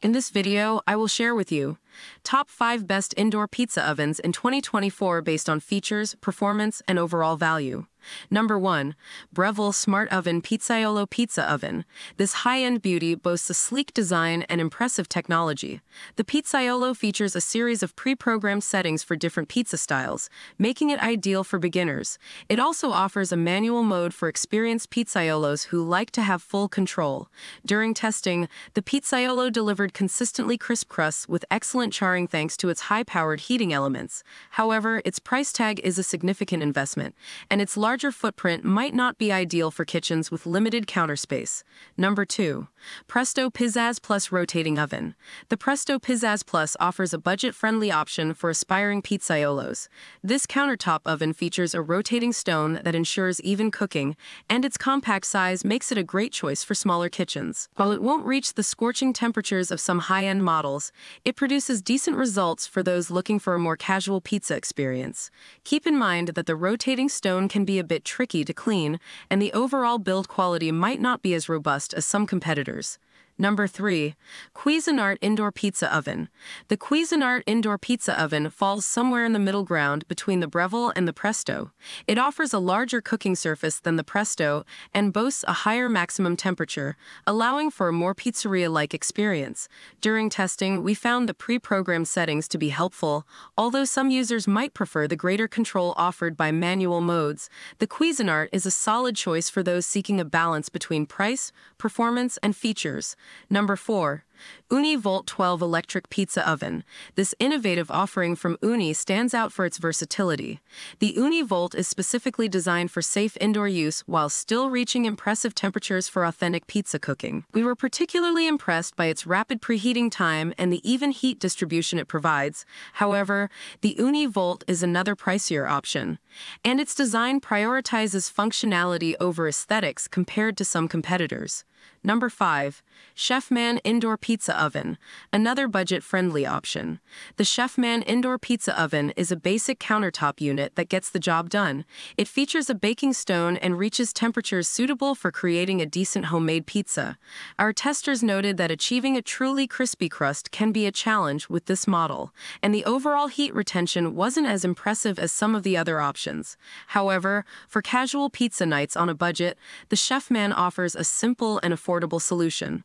In this video, I will share with you top 5 best indoor pizza ovens in 2024 based on features, performance, and overall value. Number 1. Breville Smart Oven Pizzaiolo Pizza Oven. This high-end beauty boasts a sleek design and impressive technology. The Pizzaiolo features a series of pre-programmed settings for different pizza styles, making it ideal for beginners. It also offers a manual mode for experienced pizzaiolos who like to have full control. During testing, the Pizzaiolo delivered consistently crisp crusts with excellent charring thanks to its high-powered heating elements. However, its price tag is a significant investment, and its larger footprint might not be ideal for kitchens with limited counter space. Number 2. Presto Pizzazz Plus Rotating Oven. The Presto Pizzazz Plus offers a budget-friendly option for aspiring pizzaiolos. This countertop oven features a rotating stone that ensures even cooking, and its compact size makes it a great choice for smaller kitchens. While it won't reach the scorching temperatures of some high-end models, it produces decent results for those looking for a more casual pizza experience. Keep in mind that the rotating stone can be a bit tricky to clean, and the overall build quality might not be as robust as some competitors. Number 3. Cuisinart Indoor Pizza Oven. The Cuisinart Indoor Pizza Oven falls somewhere in the middle ground between the Breville and the Presto. It offers a larger cooking surface than the Presto and boasts a higher maximum temperature, allowing for a more pizzeria-like experience. During testing, we found the pre-programmed settings to be helpful, although some users might prefer the greater control offered by manual modes. The Cuisinart is a solid choice for those seeking a balance between price, performance, and features. Number 4. UniVolt 12 Electric Pizza Oven. This innovative offering from Uni stands out for its versatility. The UniVolt is specifically designed for safe indoor use while still reaching impressive temperatures for authentic pizza cooking. We were particularly impressed by its rapid preheating time and the even heat distribution it provides. However, the UniVolt is another pricier option, and its design prioritizes functionality over aesthetics compared to some competitors. Number 5. Chefman Indoor Pizza Oven. Another budget-friendly option. The Chefman Indoor Pizza Oven is a basic countertop unit that gets the job done. It features a baking stone and reaches temperatures suitable for creating a decent homemade pizza. Our testers noted that achieving a truly crispy crust can be a challenge with this model, and the overall heat retention wasn't as impressive as some of the other options. However, for casual pizza nights on a budget, the Chefman offers a simple and affordable solution.